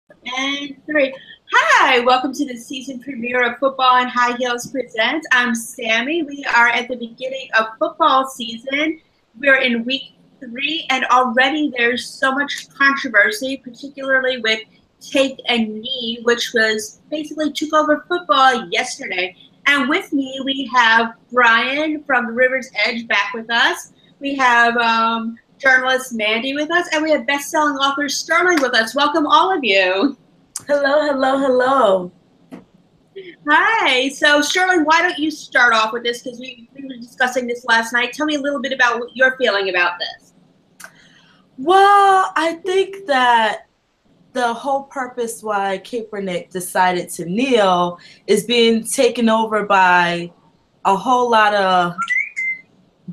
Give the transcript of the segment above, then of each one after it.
And three. Hi, welcome to the season premiere of Football and High Heels Presents. I'm Sammy. We are at the beginning of football season. We're in week 3, and already there's so much controversy, particularly with Take a Knee, which was basically took over football yesterday. And with me, we have Brian from the River's Edge back with us. We have journalist Mandy with us, and we have best-selling author Sterling with us. Welcome, all of you. Hello, hello, hello. Hi. So, Sterling, why don't you start off with this? Because we were discussing this last night. Tell me a little bit about what you're feeling about this. Well, I think that the whole purpose why Kaepernick decided to kneel is being taken over by a whole lot of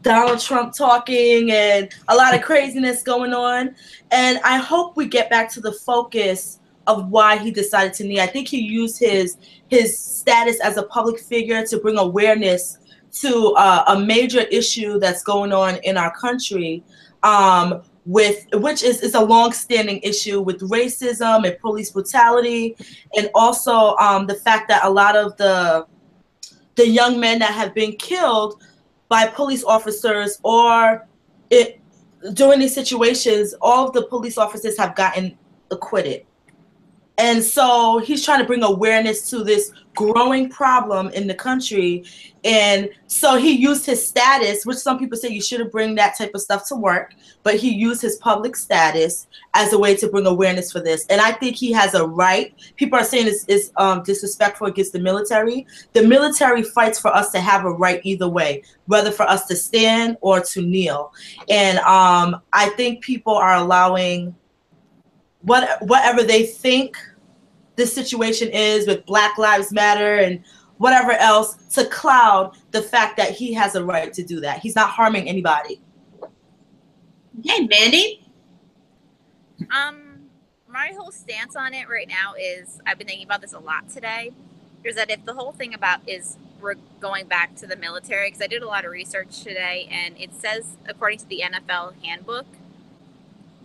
Donald Trump talking and a lot of craziness going on. And I hope we get back to the focus of why he decided to kneel. I think he used his status as a public figure to bring awareness to a major issue that's going on in our country, which is a long-standing issue with racism and police brutality, and also the fact that a lot of the young men that have been killed by police officers or during these situations, all of the police officers have gotten acquitted. And so he's trying to bring awareness to this growing problem in the country. And so he used his status, which some people say you shouldn't bring that type of stuff to work, but he used his public status as a way to bring awareness for this. And I think he has a right. People are saying it's disrespectful against the military. The military fights for us to have a right either way, whether for us to stand or to kneel. And I think people are allowing whatever they think this situation is with Black Lives Matter and whatever else to cloud the fact that he has a right to do that. He's not harming anybody. Okay, Mandy? My whole stance on it right now is, I've been thinking about this a lot today, is that if the whole thing about is we're going back to the military, because I did a lot of research today, and it says, according to the NFL handbook,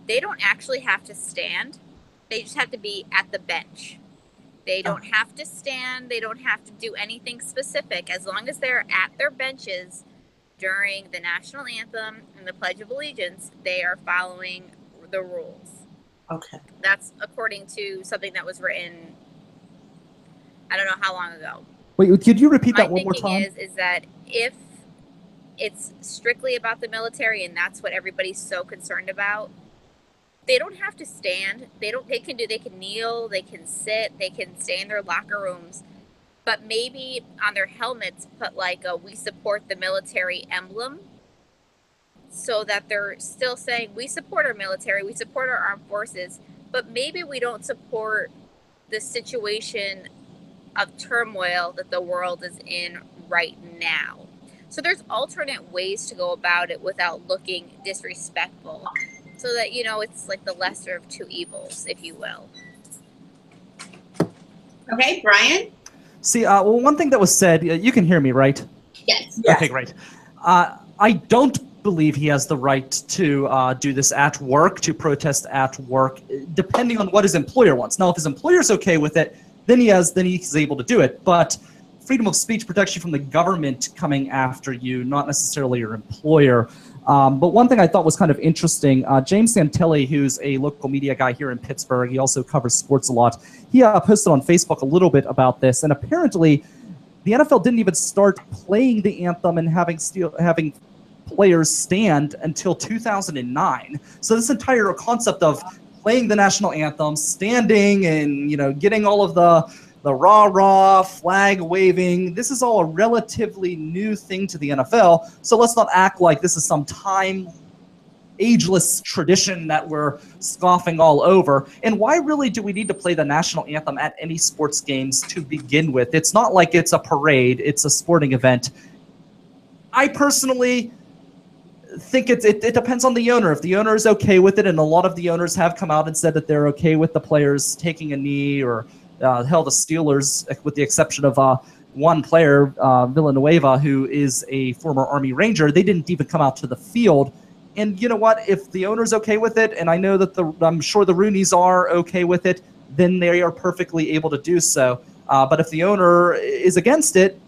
they don't actually have to stand. They just have to be at the bench. They don't have to stand. They don't have to do anything specific. As long as they're at their benches during the national anthem and the Pledge of Allegiance, they are following the rules. Okay. That's according to something that was written, I don't know how long ago. Wait, could you repeat that one more time? My thinking is that if it's strictly about the military and that's what everybody's so concerned about, they don't have to stand. They can kneel, they can sit, they can stay in their locker rooms, but maybe on their helmets put like a "We support the military" emblem, so that they're still saying we support our military, we support our armed forces, but maybe we don't support the situation of turmoil that the world is in right now. So there's alternate ways to go about it without looking disrespectful. So that, it's like the lesser of two evils, if you will. Okay, Brian? See, well, one thing that was said, you can hear me, right? Yes. Okay, great. I don't believe he has the right to do this at work, to protest at work, depending on what his employer wants. Now, if his employer's okay with it, then he's able to do it. But freedom of speech protects you from the government coming after you, not necessarily your employer. But one thing I thought was kind of interesting, James Santilli, who's a local media guy here in Pittsburgh, he also covers sports a lot, he posted on Facebook a little bit about this, and apparently the NFL didn't even start playing the anthem and having players stand until 2009. So this entire concept of playing the national anthem, standing, and getting all of the rah-rah, flag waving, this is all a relatively new thing to the NFL, so let's not act like this is some ageless tradition that we're scoffing all over. And why really do we need to play the national anthem at any sports games to begin with? It's not like it's a parade, it's a sporting event. I personally think it depends on the owner. If the owner is okay with it, and a lot of the owners have come out and said that they're okay with the players taking a knee, or hell, the Steelers, with the exception of one player, Villanueva, who is a former Army Ranger, they didn't even come out to the field. And you know what? If the owner's okay with it, and I know that I'm sure the Rooneys are okay with it, then they are perfectly able to do so. But if the owner is against it,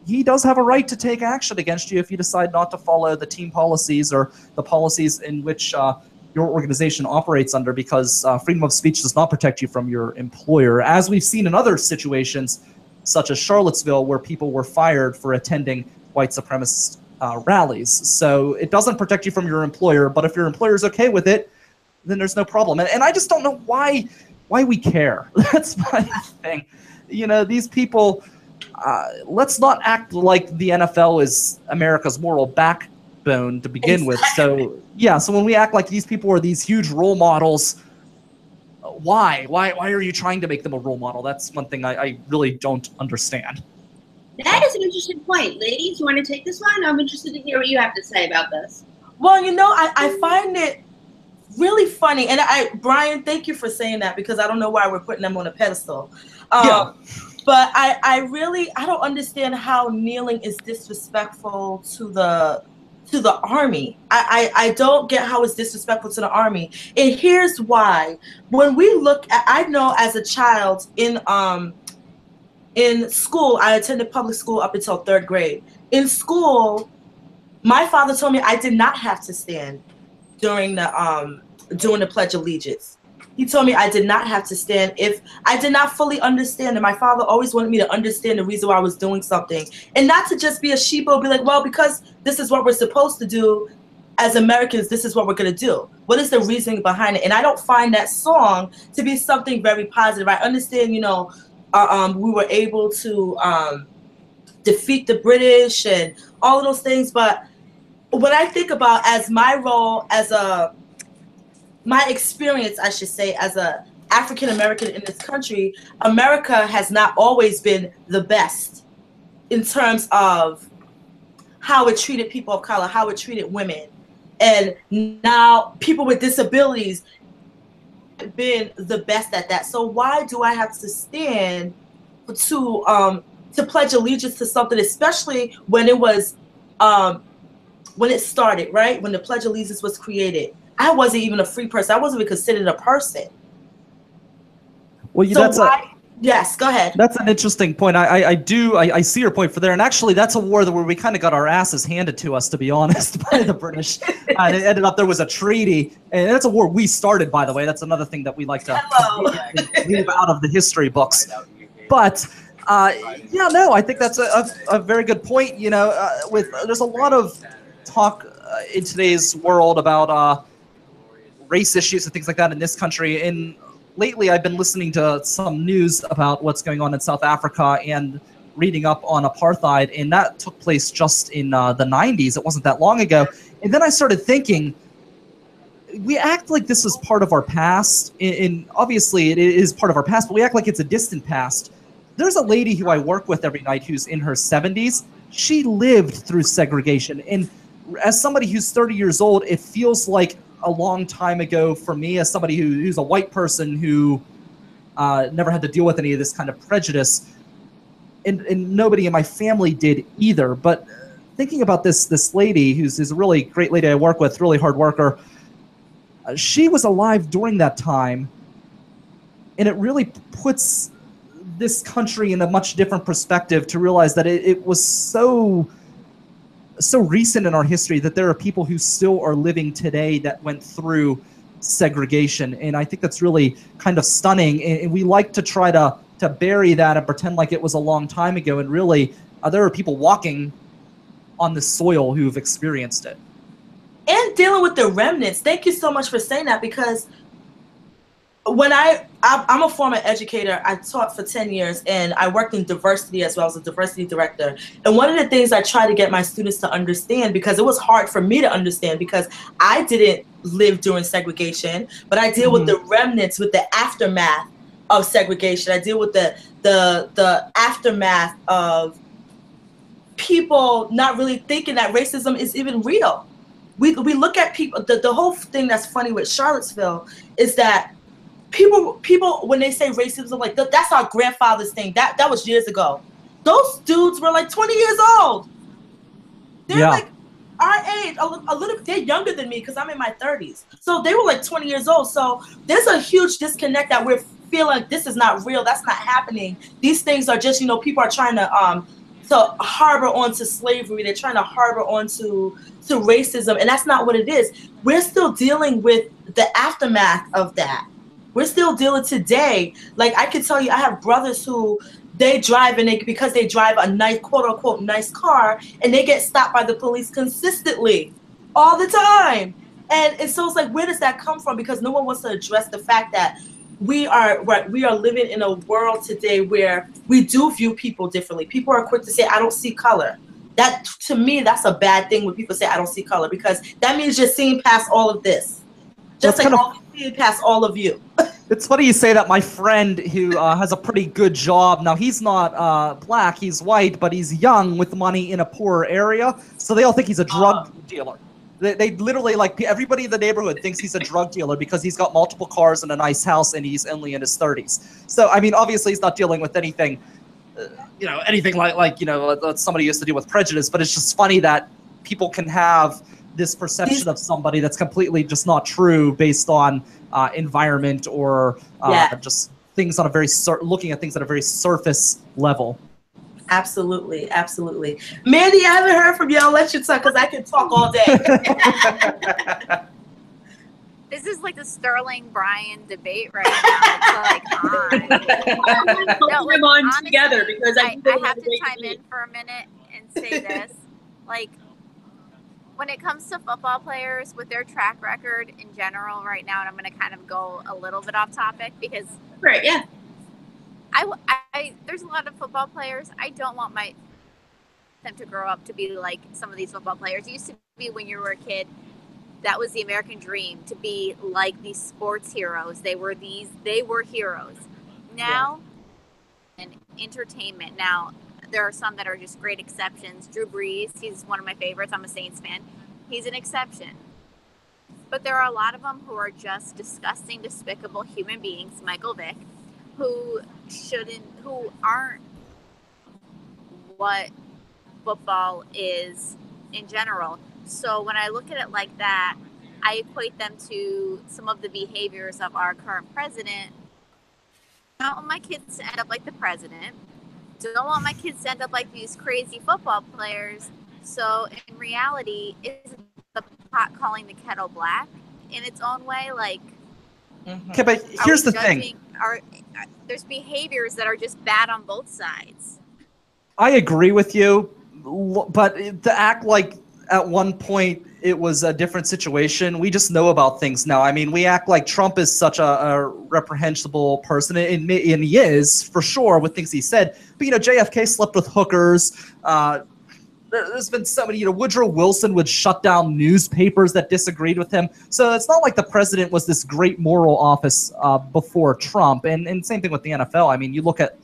he does have a right to take action against you if you decide not to follow the team policies or the policies in which your organization operates under, because freedom of speech does not protect you from your employer, as we've seen in other situations, such as Charlottesville, where people were fired for attending white supremacist rallies. So it doesn't protect you from your employer, but if your employer is okay with it, then there's no problem. And I just don't know why we care. That's my thing. You know, these people, let's not act like the NFL is America's moral backbone to begin with. So, yeah, so when we act like these people are these huge role models, why are you trying to make them a role model? That's one thing I really don't understand. That is an interesting point. Ladies, you want to take this one? I'm interested to hear what you have to say about this. Well, you know, I find it really funny. And Brian, thank you for saying that, because I don't know why we're putting them on a pedestal. Yeah. But I don't understand how kneeling is disrespectful to the Army. I don't get how it's disrespectful to the Army. And here's why. When we look at, I know as a child in school, I attended public school up until 3rd grade. In school, my father told me I did not have to stand during the Pledge of Allegiance. He told me I did not have to stand if I did not fully understand it. My father always wanted me to understand the reason why I was doing something, and not to just be a sheeple, be like, well, because this is what we're supposed to do as Americans, this is what we're going to do. What is the reasoning behind it? And I don't find that song to be something very positive. I understand, you know, we were able to defeat the British and all of those things, but what I think about as my role as my experience, I should say, as a African American in this country, America has not always been the best in terms of how it treated people of color, how it treated women. And now people with disabilities have been the best at that. So why do I have to stand to pledge allegiance to something, especially when it was when it started, right? When the Pledge of Allegiance was created. I wasn't even a free person. I wasn't even considered a person. Well, yes, go ahead. That's an interesting point. I see your point for there. And actually, that's a war where we kind of got our asses handed to us, to be honest, by the British. And it ended up there was a treaty. And that's a war we started, by the way. That's another thing that we like to leave out of the history books. But yeah, no, I think that's a very good point. You know, there's a lot of talk in today's world about race issues and things like that in this country. And lately, I've been listening to some news about what's going on in South Africa and reading up on apartheid, and that took place just in the 90s. It wasn't that long ago. And then I started thinking, we act like this is part of our past, and obviously it is part of our past, but we act like it's a distant past. There's a lady who I work with every night who's in her 70s. She lived through segregation, and as somebody who's 30 years old, it feels like a long time ago for me, as somebody who's a white person who never had to deal with any of this kind of prejudice, and nobody in my family did either. But thinking about this lady, who's a really great lady I work with, really hard worker, she was alive during that time, and it really puts this country in a much different perspective to realize that it was so recent in our history that there are people who still are living today that went through segregation. And I think that's really kind of stunning. And we like to try to bury that and pretend like it was a long time ago. And really, there are people walking on the soil who've experienced it. And dealing with the remnants. Thank you so much for saying that, because when I'm a former educator. I taught for 10 years, and I worked in diversity as well as a diversity director. And one of the things I try to get my students to understand, because it was hard for me to understand because I didn't live during segregation, but I deal with the remnants, with the aftermath of segregation. I deal with the aftermath of people not really thinking that racism is even real. We look at people, the whole thing that's funny with Charlottesville is that people when they say racism, like that's our grandfather's thing. That was years ago. Those dudes were like 20 years old. They're like our age, a little. They're younger than me because I'm in my 30s. So they were like 20 years old. So there's a huge disconnect that we're feel like this is not real. That's not happening. These things are just, people are trying to harbor onto slavery. They're trying to harbor onto racism, and that's not what it is. We're still dealing with the aftermath of that. We're still dealing today. Like, I can tell you, I have brothers who they drive, and because they drive a nice, quote unquote, nice car, and they get stopped by the police consistently, all the time. And so it's like, where does that come from? Because no one wants to address the fact that we are living in a world today where we do view people differently. People are quick to say, I don't see color. That, to me, that's a bad thing when people say, I don't see color, because that means you're seeing past all of this. Just like all seeing past all of you. It's funny you say that. My friend who has a pretty good job, now he's not black, he's white, but he's young with money in a poorer area, so they all think he's a drug dealer. They literally, like, everybody in the neighborhood thinks he's a drug dealer because he's got multiple cars and a nice house and he's only in his 30s. So, I mean, obviously he's not dealing with anything, anything like somebody used to deal with prejudice, but it's just funny that people can have this perception of somebody that's completely just not true based on environment or just things on a very looking at things at a very surface level. Absolutely, absolutely. Mandi, I haven't heard from you. I'll let you talk because I can talk all day. This is like the Sterling Bryan debate right now. It's like on together because I have to chime in for a minute and say this. Like, when it comes to football players with their track record in general right now, and I'm going to kind of go a little bit off topic because there's a lot of football players. I don't want them to grow up to be like some of these football players. It used to be when you were a kid, that was the American dream, to be like these sports heroes. They were heroes. Now, and entertainment. Now, there are some that are just great exceptions. Drew Brees, he's one of my favorites. I'm a Saints fan. He's an exception. But there are a lot of them who are just disgusting, despicable human beings. Michael Vick, who aren't what football is in general. So when I look at it like that, I equate them to some of the behaviors of our current president. I don't want my kids to end up like the president. Don't want my kids to end up like these crazy football players. So in reality, is the pot calling the kettle black in its own way? Like, okay, but here's the thing. There's behaviors that are just bad on both sides. I agree with you, but to act like at one point it was a different situation, we just know about things now. I mean, we act like Trump is such a reprehensible person, and he is, for sure, with things he said. But, JFK slept with hookers. There's been so many, Woodrow Wilson would shut down newspapers that disagreed with him. So it's not like the president was this great moral office before Trump. And same thing with the NFL. I mean, you look at,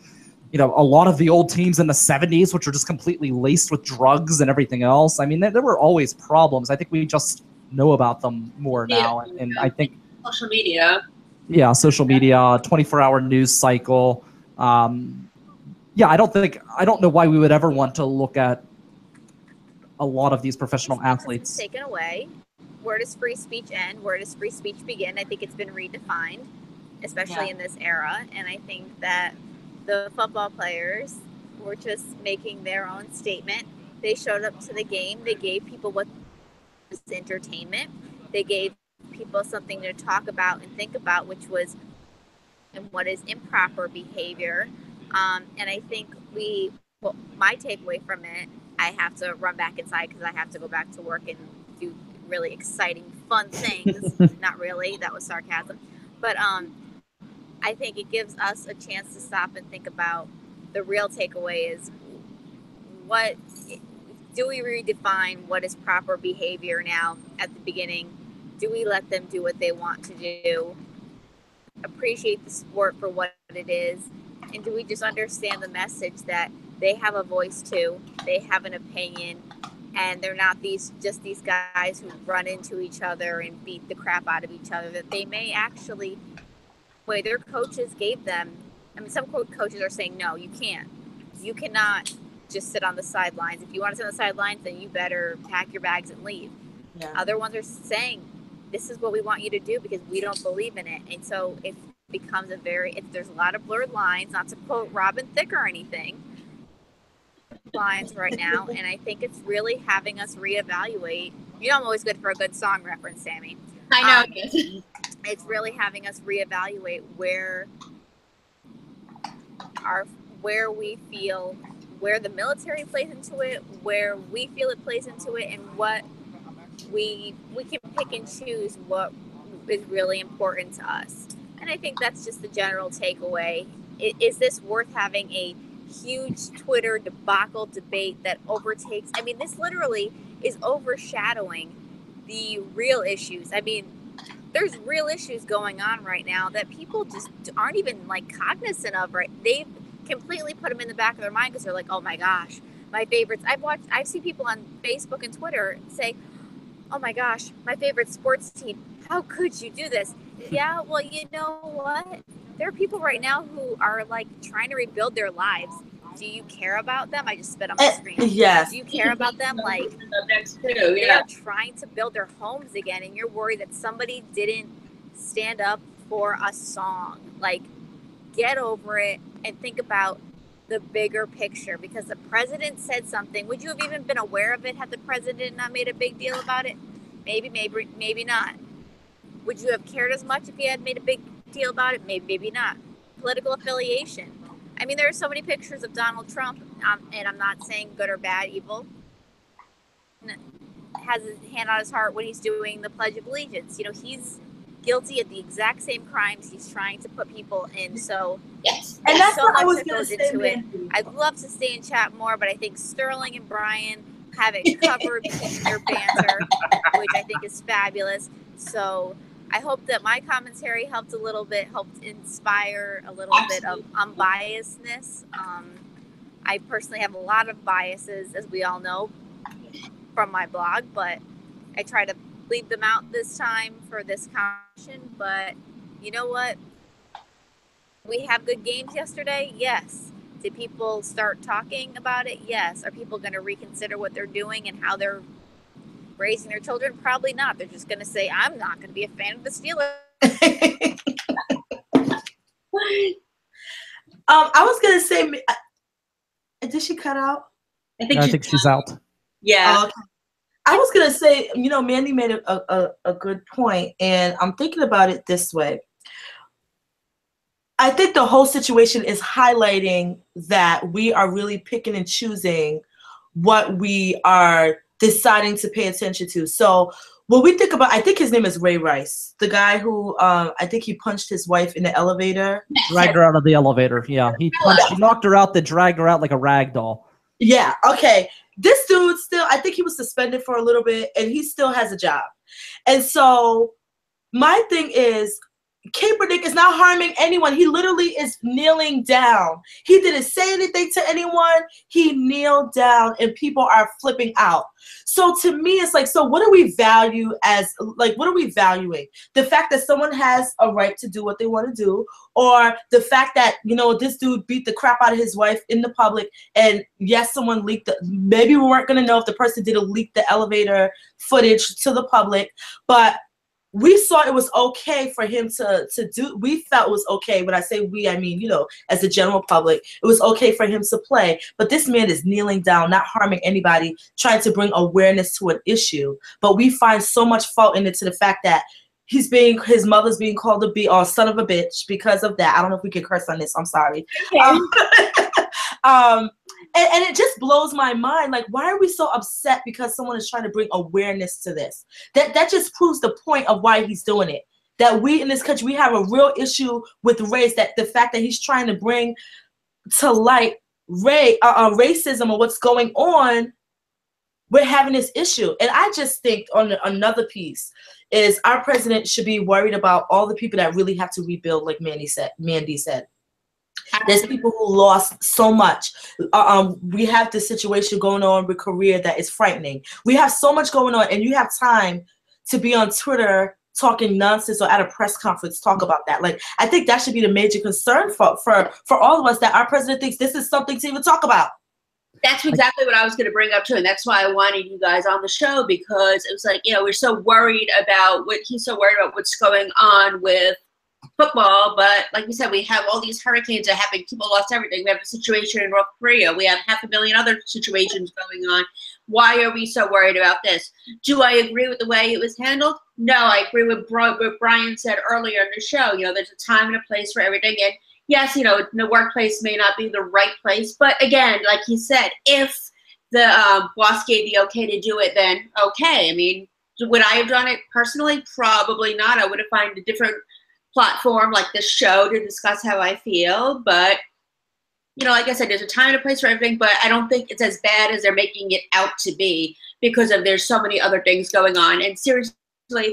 a lot of the old teams in the 70s, which were just completely laced with drugs and everything else. I mean, there were always problems. I think we just know about them more now. And I think social media. Yeah, social media, 24-hour news cycle. I don't know why we would ever want to look at a lot of these professional athletes. Taken away. Where does free speech end? Where does free speech begin? I think it's been redefined, especially in this era. And I think that the football players were just making their own statement. They showed up to the game. They gave people what was entertainment. They gave people something to talk about and think about, which was and what is improper behavior. And I think my takeaway from it, I have to run back inside because I have to go back to work and do really exciting, fun things. Not really, that was sarcasm. But I think it gives us a chance to stop and think about the real takeaway is what do we redefine what is proper behavior now at the beginning? Do we let them do what they want to do? Appreciate the sport for what it is? And do we just understand the message that they have a voice too? They have an opinion, and they're not these guys who run into each other and beat the crap out of each other. That they may actually, way their coaches gave them. I mean, some coaches are saying, no, you can't. You cannot just sit on the sidelines. If you want to sit on the sidelines, then you better pack your bags and leave. Yeah. Other ones are saying, this is what we want you to do because we don't believe in it. And so if becomes there's a lot of blurred lines, not to quote Robin Thicke or anything, lines right now, and I think it's really having us reevaluate. You know, I'm always good for a good song reference, Sammy. I know. It's really having us reevaluate where the military plays into it, where we feel it plays into it, and what we can pick and choose what is really important to us. And I think that's just the general takeaway. Is this worth having a huge Twitter debacle debate that overtakes? I mean, this literally is overshadowing the real issues. I mean, there's real issues going on right now that people just aren't even like cognizant of, right? They've completely put them in the back of their mind because they're like, oh my gosh, my favorites. I've seen people on Facebook and Twitter say, oh my gosh, my favorite sports team, how could you do this? Yeah, well, you know what? There are people right now who are like trying to rebuild their lives. Do you care about them? I just spit on my screen. Yes. Do you care about them? Like, they're trying to build their homes again, and you're worried that somebody didn't stand up for a song. Like, get over it and think about the bigger picture, because the president said something. Would you have even been aware of it had the president not made a big deal about it? Maybe not. Would you have cared as much if he had made a big deal about it? Maybe not. Political affiliation. I mean, there are so many pictures of Donald Trump, and I'm not saying good or bad, evil, has his hand on his heart when he's doing the Pledge of Allegiance. You know, he's guilty of the exact same crimes he's trying to put people in. So yes, and that's so what much I was that going goes to say. into it. I'd love to stay and chat more, but I think Sterling and Brian have it covered between their banter, which I think is fabulous. So I hope that my commentary helped inspire a little bit of unbiasedness. I personally have a lot of biases, as we all know, from my blog, but I try to leave them out this time for this conversation. But you know what? We have good games yesterday? Yes. Did people start talking about it? Yes. Are people going to reconsider what they're doing and how they're raising their children? Probably not. They're just going to say, I'm not going to be a fan of the Steelers. I was going to say, did she cut out? I think she's out. Yeah. Okay. I was going to say, you know, Mandi made a good point, and I'm thinking about it this way. I think the whole situation is highlighting that we are really picking and choosing what we are deciding to pay attention to. So when we think about, I think his name is Ray Rice, the guy who I think he punched his wife in the elevator. Dragged her out of the elevator. Yeah, he knocked her out, then dragged her out like a rag doll. Yeah, okay. This dude still, I think he was suspended for a little bit, and he still has a job. And so my thing is, Kaepernick is not harming anyone. He literally is kneeling down. He didn't say anything to anyone. He kneeled down, and people are flipping out. So to me, it's like, so what do we value as, like, what are we valuing? The fact that someone has a right to do what they want to do, or the fact that, you know, this dude beat the crap out of his wife in the public, and yes, someone leaked maybe we weren't going to know if the person did leak the elevator footage to the public, but we saw it was okay for him to do. We felt it was okay. When I say we, I mean, you know, as the general public, it was okay for him to play. But this man is kneeling down, not harming anybody, trying to bring awareness to an issue. But we find so much fault in it, to the fact that his mother's being called a son of a bitch because of that. I don't know if we can curse on this. I'm sorry. Okay. And it just blows my mind. Like, why are we so upset because someone is trying to bring awareness to this? That just proves the point of why he's doing it. That we in this country, we have a real issue with race, that the fact that he's trying to bring to light racism or what's going on, we're having this issue. And I just think on another piece is our president should be worried about all the people that really have to rebuild, like Mandi said. There's people who lost so much. We have this situation going on with Korea that is frightening. We have so much going on, and you have time to be on Twitter talking nonsense or at a press conference talk about that. Like, I think that should be the major concern for all of us, that our president thinks this is something to even talk about. That's exactly what I was going to bring up too, and that's why I wanted you guys on the show, because it was like, you know, he's so worried about what's going on with football, but like we said, we have all these hurricanes that happen. People lost everything. We have a situation in North Korea. We have 500,000 other situations going on. Why are we so worried about this? Do I agree with the way it was handled? No, I agree with what Brian said earlier in the show. You know, there's a time and a place for everything. And yes, you know, the workplace may not be the right place. But again, like he said, if the boss gave the okay to do it, then okay. I mean, would I have done it personally? Probably not. I would have found a different platform like this show to discuss how I feel. But, you know, like I said, there's a time and a place for everything, but I don't think it's as bad as they're making it out to be because of there's so many other things going on. And seriously,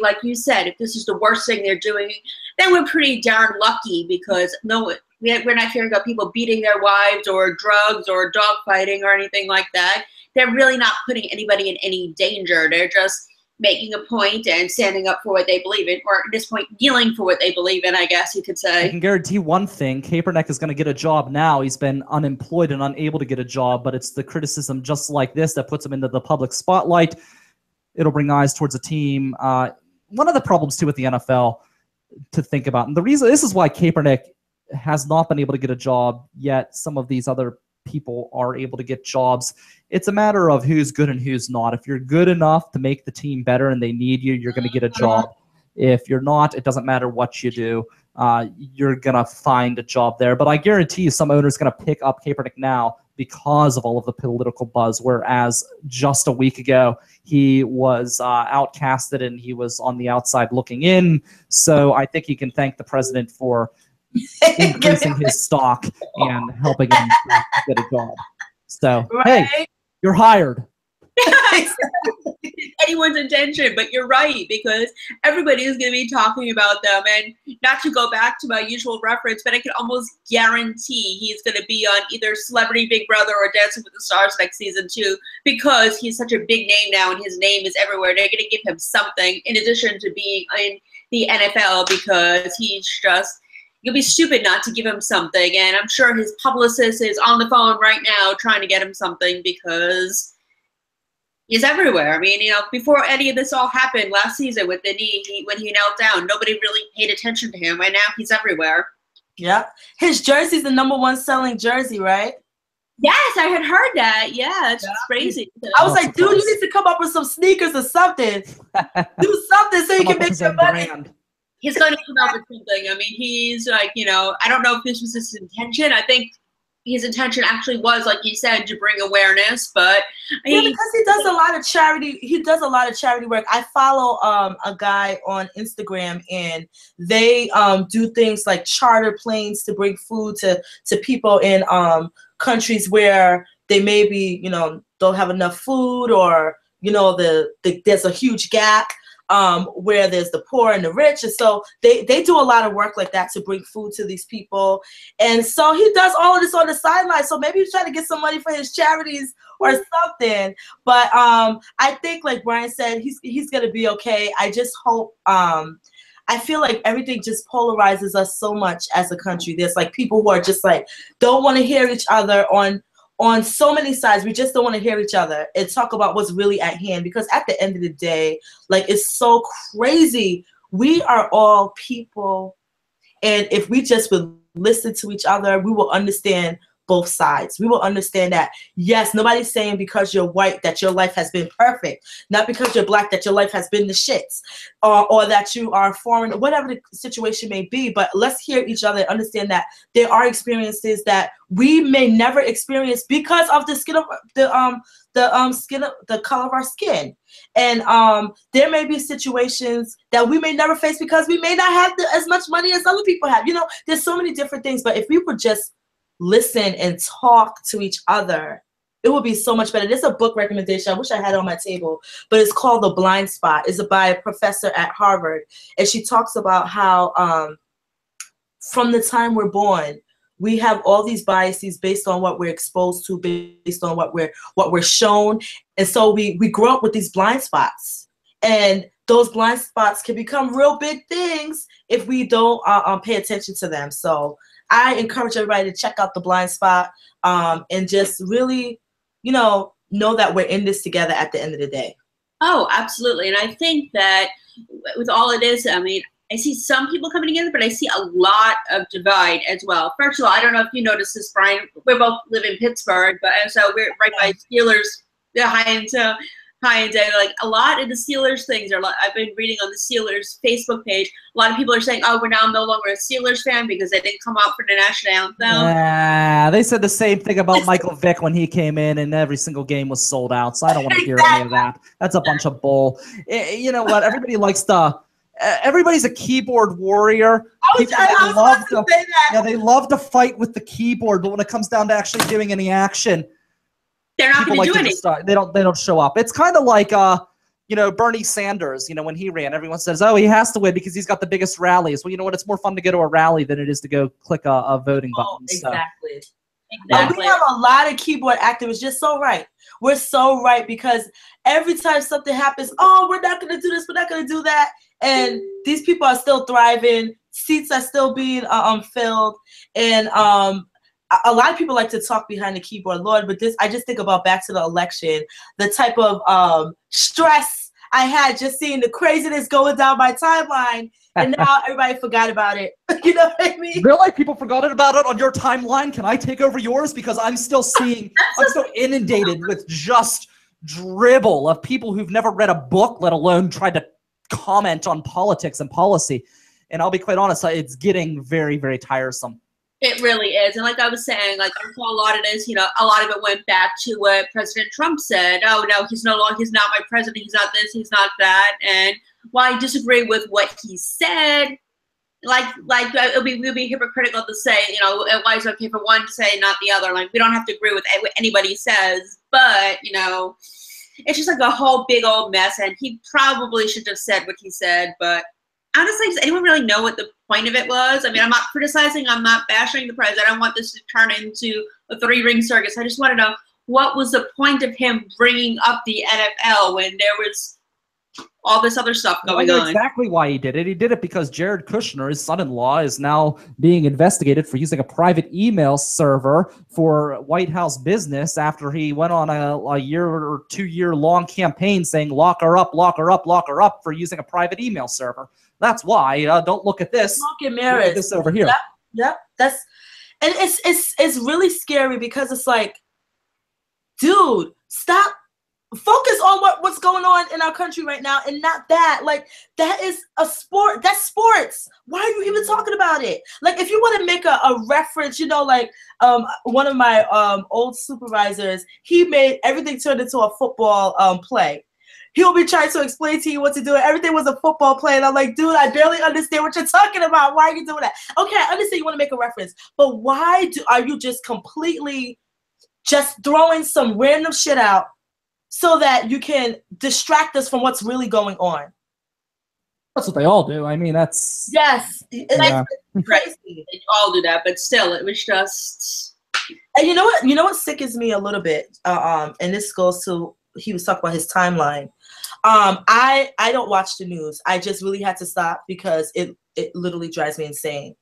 like you said, if this is the worst thing they're doing, then we're pretty darn lucky because we're not hearing about people beating their wives or drugs or dog fighting or anything like that. They're really not putting anybody in any danger. They're just making a point and standing up for what they believe in, or at this point, kneeling for what they believe in, I guess you could say. I can guarantee one thing, Kaepernick is going to get a job now. He's been unemployed and unable to get a job, but it's the criticism just like this that puts him into the public spotlight. It'll bring eyes towards a team. One of the problems, too, with the NFL to think about, and the reason, this is why Kaepernick has not been able to get a job, yet some of these other people are able to get jobs. It's a matter of who's good and who's not. If you're good enough to make the team better and they need you, you're going to get a job. If you're not, it doesn't matter what you do. You're going to find a job there. But I guarantee you some owner's going to pick up Kaepernick now because of all of the political buzz, whereas just a week ago, he was outcasted and he was on the outside looking in. So I think you can thank the president for increasing his stock and helping him get a job. So, right. Hey, you're hired. Anyone's intention, but you're right, because everybody is going to be talking about them. And not to go back to my usual reference, but I can almost guarantee he's going to be on either Celebrity Big Brother or Dancing with the Stars next season too, because he's such a big name now and his name is everywhere. They're going to give him something in addition to being in the NFL, because he's just, you'll be stupid not to give him something. And I'm sure his publicist is on the phone right now trying to get him something, because he's everywhere. I mean, you know, before any of this all happened last season with the knee, when he knelt down, nobody really paid attention to him. And now he's everywhere. Yeah. His jersey's the #1 selling jersey, right? Yes, I had heard that. Yeah, it's crazy. I was like, dude, you need to come up with some sneakers or something. Do something so you can make your money. He's going to come out with something. I mean, he's like, you know, I don't know if this was his intention. I think his intention actually was, like you said, to bring awareness, but yeah, because he does a lot of charity. He does a lot of charity work. I follow a guy on Instagram, and they do things like charter planes to bring food to people in countries where they maybe, you know, don't have enough food, or, you know, there's a huge gap where there's the poor and the rich. And so they do a lot of work like that to bring food to these people. And so he does all of this on the sideline. So maybe he's trying to get some money for his charities or something. But I think, like Brian said, he's going to be okay. I just hope, I feel like everything just polarizes us so much as a country. There's like people who are just like, don't want to hear each other on so many sides. We just don't want to hear each other and talk about what's really at hand, because at the end of the day, like, it's so crazy. We are all people, and if we just would listen to each other, we will understand both sides. We will understand that, yes, nobody's saying because you're white that your life has been perfect, not because you're black that your life has been the shits, or that you are foreign, whatever the situation may be. But let's hear each other and understand that there are experiences that we may never experience because of the skin of the color of our skin. And there may be situations that we may never face because we may not have as much money as other people have. You know, there's so many different things. But if we would just listen and talk to each other, it would be so much better. There's a book recommendation I wish I had on my table, but it's called The Blind Spot. It's by a professor at Harvard, and she talks about how from the time we're born, we have all these biases based on what we're exposed to, based on what we're shown, and so we grow up with these blind spots, and those blind spots can become real big things if we don't pay attention to them. So I encourage everybody to check out The Blind Spot, and just really, you know that we're in this together at the end of the day. Oh, absolutely. And I think that with all it is, I mean, I see some people coming together, but I see a lot of divide as well. First of all, I don't know if you noticed this, Brian. We both live in Pittsburgh, but and so we're right by Steelers, high and day. Like a lot of the Steelers things are. I've been reading on the Steelers Facebook page. A lot of people are saying, "Oh, we're now no longer a Steelers fan because they didn't come out for the national anthem." Yeah, they said the same thing about Michael Vick when he came in, and every single game was sold out. So I don't want to hear any of that. That's a bunch of bull. You know what? Everybody likes the. Everybody's a keyboard warrior. I was about to say that. Yeah, they love to fight with the keyboard, but when it comes down to actually doing any action, they're not going to do anything. They don't show up. It's kind of like Bernie Sanders. When he ran, everyone says, "Oh, he has to win because he's got the biggest rallies." Well, you know what? It's more fun to go to a rally than it is to go click a voting button. Exactly. So. Exactly. We have a lot of keyboard activists. Just so right. We're so right because every time something happens, oh, we're not going to do this, we're not going to do that. And these people are still thriving. Seats are still being filled. And a lot of people like to talk behind the keyboard, Lord, but I just think about back to the election, the type of stress I had just seeing the craziness going down my timeline. And now everybody forgot about it. You know what I mean? Really? People forgot about it on your timeline? Can I take over yours? Because I'm still I'm still inundated with just dribble of people who've never read a book, let alone tried to comment on politics and policy. And I'll be quite honest, it's getting very, very tiresome. It really is. And like I was saying, like I saw a lot of this, a lot of it went back to what President Trump said. Oh, no, he's not my president. He's not this, he's not that. And while I disagree with what he said, we'll be hypocritical to say, why is it okay for one to say, not the other? Like, we don't have to agree with what anybody says, but, it's just like a whole big old mess. And he probably should have said what he said, but honestly, does anyone really know what the point of it was? I mean, I'm not criticizing, I'm not bashing the president. I don't want this to turn into a three-ring circus. I just want to know what was the point of him bringing up the NFL when there was all this other stuff going on. Exactly why he did it. He did it because Jared Kushner, his son-in-law, is now being investigated for using a private email server for White House business after he went on a year or 2 year long campaign saying lock her up, lock her up, lock her up for using a private email server. That's why. Don't look at this. Look at this over here. Yep. And it's really scary because it's like, dude, stop. Focus on what's going on in our country right now and not that. Like, that is a sport. That's sports. Why are you even talking about it? Like, if you want to make a reference, one of my old supervisors, he made everything turn into a football play. He'll be trying to explain to you what to do. Everything was a football play. And I'm like, dude, I barely understand what you're talking about. Why are you doing that? Okay, I understand you want to make a reference. But why are you just completely just throwing some random shit out so that you can distract us from what's really going on? That's what they all do. I mean, that's... Yes. Yeah. It's crazy. They all do that, but still, it was just... And you know what sickens me a little bit? And this goes to... He was talking about his timeline. I don't watch the news. I just really had to stop because it literally drives me insane.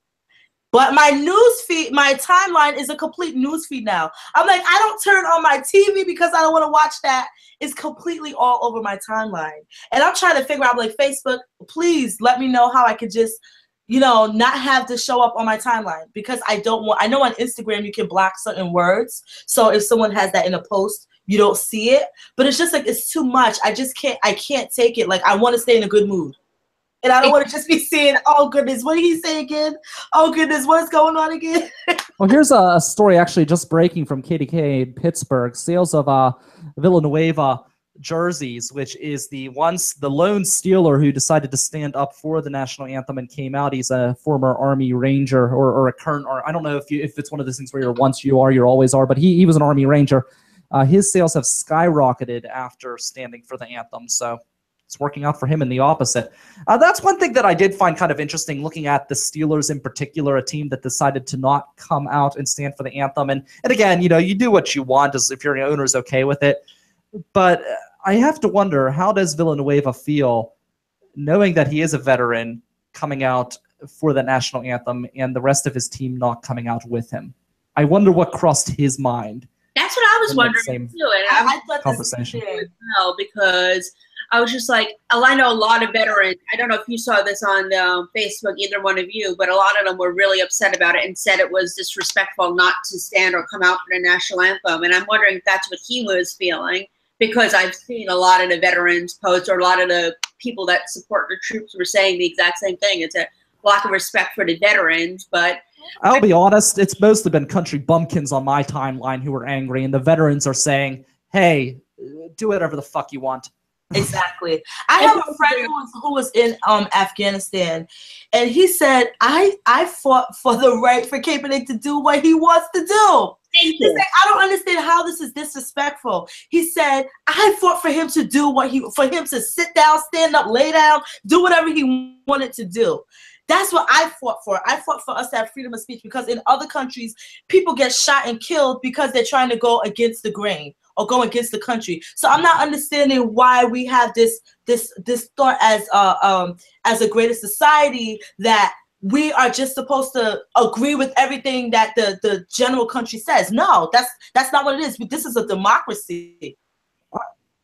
But my news feed, my timeline is a complete news feed now. I'm like, I don't turn on my TV because I don't want to watch that. It's completely all over my timeline. And I'm trying to figure out, like, Facebook, please let me know how I could just, not have this show up on my timeline because I know on Instagram you can block certain words. So if someone has that in a post, you don't see it. But it's just like, it's too much. I can't take it. Like, I want to stay in a good mood. And I don't want to just be saying, oh, goodness, what did he say again? Oh, goodness, what's going on again? Well, here's a story actually just breaking from KDK in Pittsburgh. Sales of Villanueva jerseys, which is the lone Steeler who decided to stand up for the national anthem and came out. He's a former Army Ranger or a current, or I don't know if it's one of those things where you always are, but he was an Army Ranger. His sales have skyrocketed after standing for the anthem, so it's working out for him in the opposite. That's one thing that I did find kind of interesting, looking at the Steelers in particular, a team that decided to not come out and stand for the anthem. And again, you do what you want as if your owner is okay with it. But I have to wonder, how does Villanueva feel knowing that he is a veteran coming out for the national anthem and the rest of his team not coming out with him? I wonder what crossed his mind. That's what I was wondering too. And I thought conversation as well, because I was just like, I know a lot of veterans. I don't know if you saw this on Facebook, either one of you, but a lot of them were really upset about it and said it was disrespectful not to stand or come out for the national anthem. And I'm wondering if that's what he was feeling, because I've seen a lot of the veterans posts, or a lot of the people that support the troops were saying the exact same thing. It's a lack of respect for the veterans, but I'll be honest, it's mostly been country bumpkins on my timeline who are angry, and the veterans are saying, hey, do whatever the fuck you want. Exactly. I have a friend who was in Afghanistan, and he said, I fought for the right for Kaepernick to do what he wants to do. He said, I don't understand how this is disrespectful. He said, I fought for him to do for him to sit down, stand up, lay down, do whatever he wanted to do. That's what I fought for. I fought for us to have freedom of speech, because in other countries, people get shot and killed because they're trying to go against the grain or go against the country. So I'm not understanding why we have this thought as a greater society that we are just supposed to agree with everything that the general country says. No, that's not what it is. This is a democracy.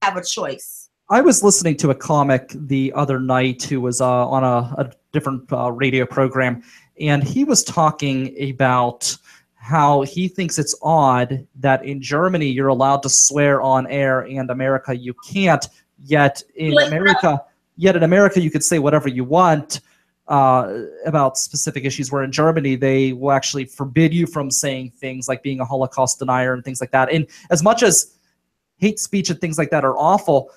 Have a choice. I was listening to a comic the other night who was on a different radio program, and he was talking about how he thinks it's odd that in Germany you're allowed to swear on air and America you can't, yet in America you could say whatever you want about specific issues, where in Germany they will actually forbid you from saying things like being a Holocaust denier and things like that. And as much as hate speech and things like that are awful,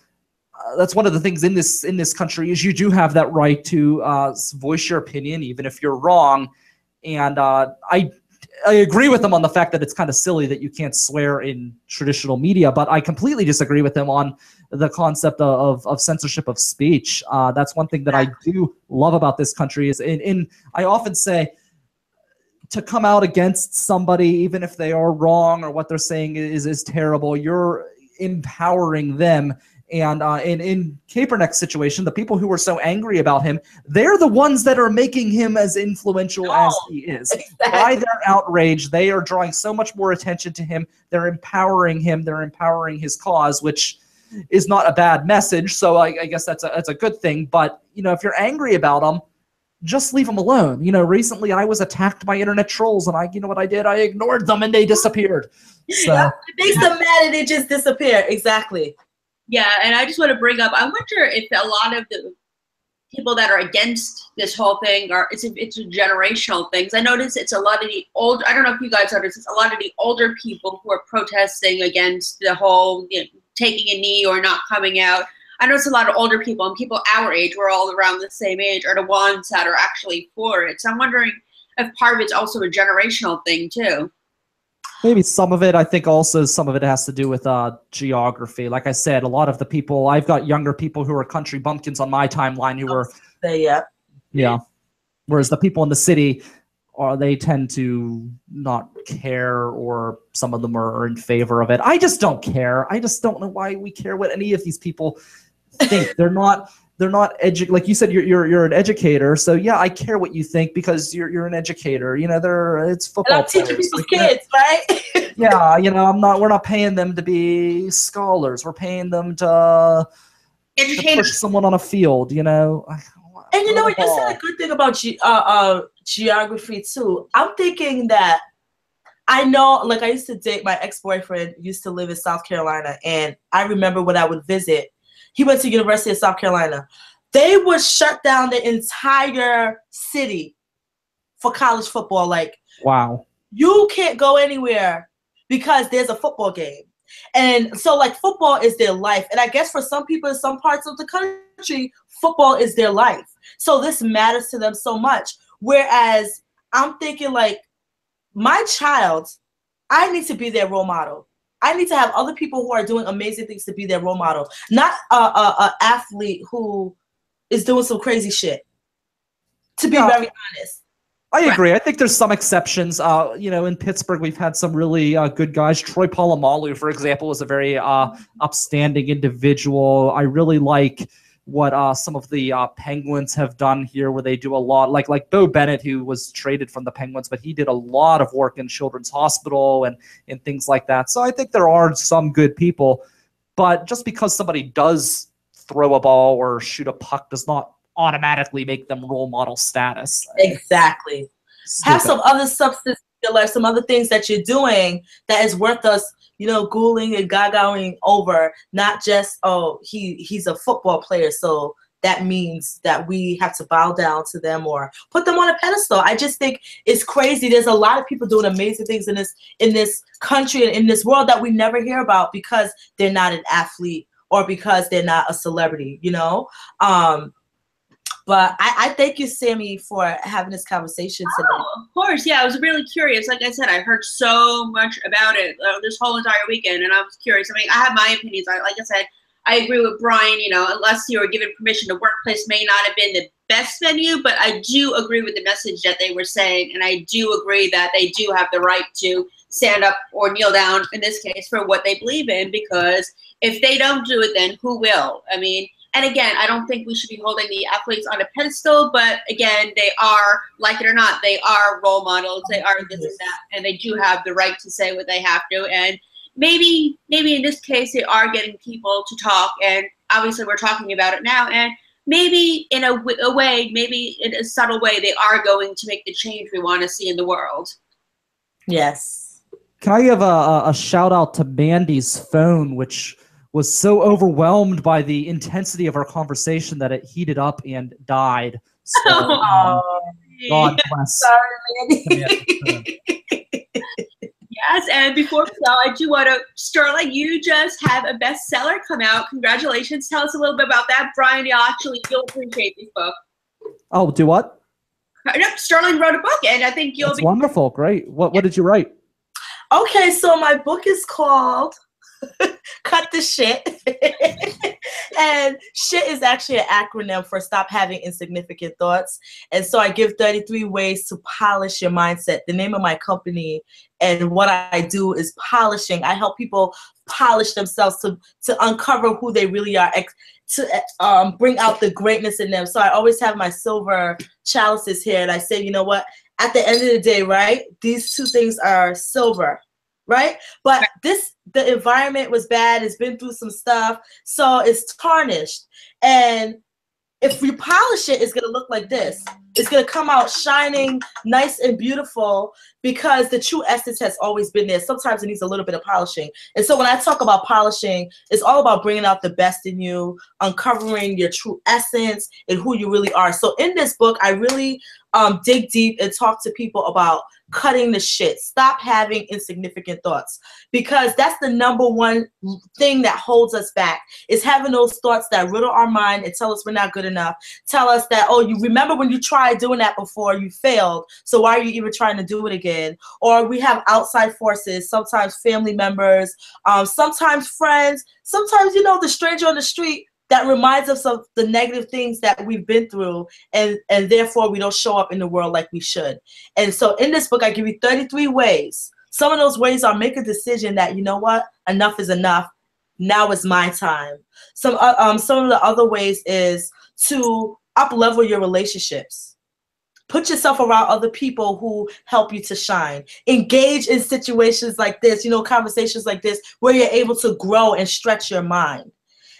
that's one of the things in this country is you do have that right to voice your opinion, even if you're wrong. And I agree with them on the fact that it's kind of silly that you can't swear in traditional media, but I completely disagree with them on the concept of censorship of speech. That's one thing that I do love about this country is, I often say, to come out against somebody, even if they are wrong or what they're saying is terrible, you're empowering them. And in Kaepernick's situation, the people who were so angry about him, they're the ones that are making him as influential as he is. Exactly. By their outrage, they are drawing so much more attention to him. They're empowering him. They're empowering his cause, which is not a bad message. So I guess that's a good thing. But if you're angry about him, just leave them alone. Recently I was attacked by internet trolls, and you know what I did? I ignored them, and they disappeared. So it makes them mad, and they just disappear. Exactly. Yeah, and I just want to bring up, I wonder if a lot of the people that are against this whole thing it's a generational thing. I notice it's a lot of the old, I don't know if you guys notice, it's a lot of the older people who are protesting against the whole taking a knee or not coming out. I notice a lot of older people, and people our age, we're all around the same age, are the ones that are actually for it. So I'm wondering if part of it's also a generational thing too. Maybe some of it. I think also some of it has to do with geography. Like I said, a lot of the people, I've got younger people who are country bumpkins on my timeline who are, yeah. Whereas the people in the city, they tend to not care, or some of them are in favor of it. I just don't care. I just don't know why we care what any of these people think. They're not like you said, you're an educator, so yeah, I care what you think because you're an educator. It's football. And I'm teaching people's kids, right? Yeah, we're not paying them to be scholars. We're paying them to push someone on a field. And what, you said a good thing about geography too. I'm thinking that I know, like, I used to date, my ex-boyfriend used to live in South Carolina, and I remember when I would visit. He went to University of South Carolina. They would shut down the entire city for college football. Like, wow, you can't go anywhere because there's a football game. And so, like, football is their life. And I guess for some people in some parts of the country, football is their life. So this matters to them so much. Whereas I'm thinking, like, my child, I need to be their role model. I need to have other people who are doing amazing things to be their role model, not a athlete who is doing some crazy shit, to be very honest. I agree. I think there's some exceptions. In Pittsburgh, we've had some really good guys. Troy Polamalu, for example, is a very upstanding individual. I really like what some of the Penguins have done here, where they do a lot, like Bo Bennett, who was traded from the Penguins, but he did a lot of work in Children's Hospital and things like that. So I think there are some good people, but just because somebody does throw a ball or shoot a puck does not automatically make them role model status. Exactly. Have some other substance in your life, some other things that you're doing that is worth us, Googling and gagaing over, not just, oh, he's a football player, so that means that we have to bow down to them or put them on a pedestal. I just think it's crazy. There's a lot of people doing amazing things in this country and in this world that we never hear about because they're not an athlete or because they're not a celebrity, But I thank you, Sammi, for having this conversation today. Oh, of course. Yeah, I was really curious. Like I said, I heard so much about it this whole entire weekend, and I was curious. I mean, I have my opinions. Like I said, I agree with Brian, unless you were given permission, the workplace may not have been the best venue, but I do agree with the message that they were saying, and I do agree that they do have the right to stand up or kneel down, in this case, for what they believe in, because if they don't do it, then who will? I mean, and again, I don't think we should be holding the athletes on a pedestal, but again, they are, like it or not, they are role models, they are this and that, and they do have the right to say what they have to, and maybe in this case they are getting people to talk, and obviously we're talking about it now, and maybe in a way, maybe in a subtle way, they are going to make the change we want to see in the world. Yes. Can I give a shout out to Mandy's phone, which was so overwhelmed by the intensity of our conversation that it heated up and died. So, God bless. Sorry, Mandy. Yes, and before we go, I do want to, Sterling, you just have a bestseller come out. Congratulations. Tell us a little bit about that. Brian, you'll appreciate this book. Oh, do what? No, Sterling wrote a book, and I think That's wonderful. Great. What did you write? Okay, so my book is called Cut the Shit. And shit is actually an acronym for Stop Having Insignificant Thoughts. And so I give 33 ways to polish your mindset. The name of my company and what I do is polishing. I help people polish themselves to uncover who they really are, to bring out the greatness in them. So I always have my silver chalices here, and I say, you know what? At the end of the day, right, these two things are silver, right? But the environment was bad. It's been through some stuff, so it's tarnished. And if we polish it, it's going to look like this. It's going to come out shining, nice and beautiful, because the true essence has always been there. Sometimes it needs a little bit of polishing. And so when I talk about polishing, it's all about bringing out the best in you, uncovering your true essence and who you really are. So in this book, I really dig deep and talk to people about cutting the shit. Stop having insignificant thoughts, because that's the number one thing that holds us back, is having those thoughts that riddle our mind and tell us we're not good enough, tell us that, oh, you remember when you tried doing that before, you failed, so why are you even trying to do it again? Or we have outside forces, sometimes family members, sometimes friends, sometimes, the stranger on the street that reminds us of the negative things that we've been through, and therefore we don't show up in the world like we should. And so in this book, I give you 33 ways. Some of those ways are make a decision that, you know what, enough is enough. Now is my time. Some of the other ways is to up-level your relationships. Put yourself around other people who help you to shine. Engage in situations like this, conversations like this, where you're able to grow and stretch your mind.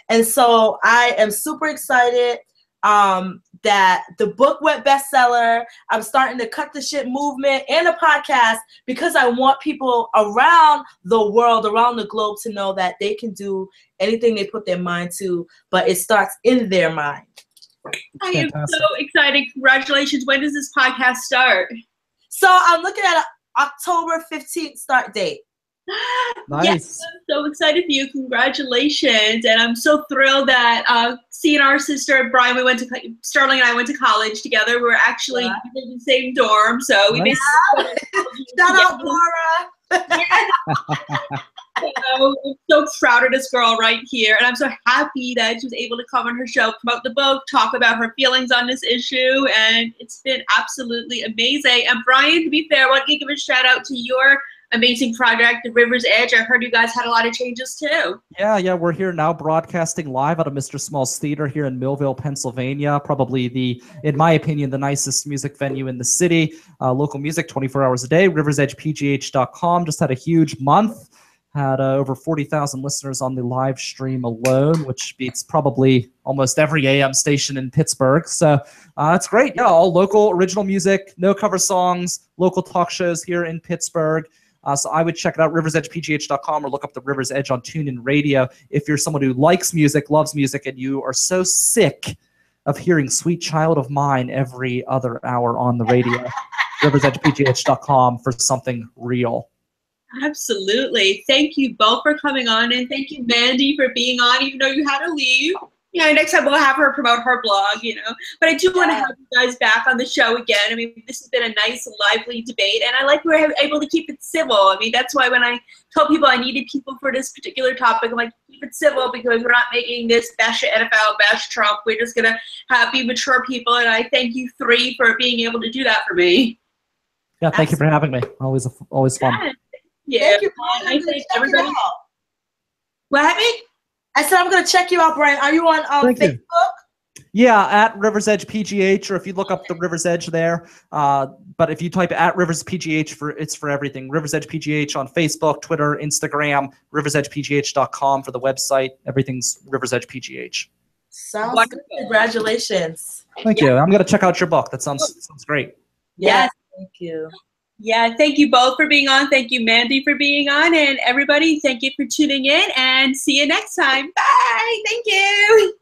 And so I am super excited that the book went bestseller. I'm starting the Cut the Shit movement and a podcast, because I want people around the world, around the globe, to know that they can do anything they put their mind to, but it starts in their mind. I am so excited. Congratulations. When does this podcast start? So I'm looking at an October 15th start date. Nice. Yes, I'm so excited for you. Congratulations. And I'm so thrilled that seeing our sister Brian, Sterling and I went to college together. We were actually in the same dorm, so we shout out Laura. I'm so proud of this girl right here, and I'm so happy that she was able to come on her show, promote the book, talk about her feelings on this issue, and it's been absolutely amazing. And Brian, to be fair, I want to give a shout out to your amazing project, The River's Edge. I heard you guys had a lot of changes too. Yeah, we're here now broadcasting live out of Mr. Small's Theater here in Millville, Pennsylvania. Probably in my opinion, the nicest music venue in the city. Local music 24 hours a day, riversedgepgh.com. Just had a huge month. Had over 40,000 listeners on the live stream alone, which beats probably almost every AM station in Pittsburgh. So that's great. Yeah, all local original music, no cover songs, local talk shows here in Pittsburgh. So I would check it out, riversedgepgh.com, or look up the River's Edge on TuneIn Radio if you're someone who likes music, loves music, and you are so sick of hearing Sweet Child of Mine every other hour on the radio. riversedgepgh.com for something real. Absolutely. Thank you both for coming on, and thank you, Mandi, for being on, even though you had to leave. You know, next time we'll have her promote her blog, you know. But I do want to have you guys back on the show again. I mean, this has been a nice, lively debate, and I like we're able to keep it civil. I mean, that's why when I told people I needed people for this particular topic, I'm like, keep it civil, because we're not making this bash NFL, bash Trump. We're just going to be mature people, and I thank you three for being able to do that for me. Yeah, thank you for having me. Always fun. Yeah. Thank you, Brian. Brian. I think everybody. What happened? I said I'm going to check you out, Brian. Are you on Facebook? Yeah, at River's Edge PGH, or if you look up the River's Edge there. But if you type at River's PGH, it's for everything. River's Edge PGH on Facebook, Twitter, Instagram, riversedgepgh.com for the website. Everything's River's Edge PGH. Sounds good. Congratulations. Thank you. I'm going to check out your book. That sounds great. Yes. Thank you. Yeah, thank you both for being on. Thank you, Mandi, for being on. And everybody, thank you for tuning in, and see you next time. Bye. Thank you.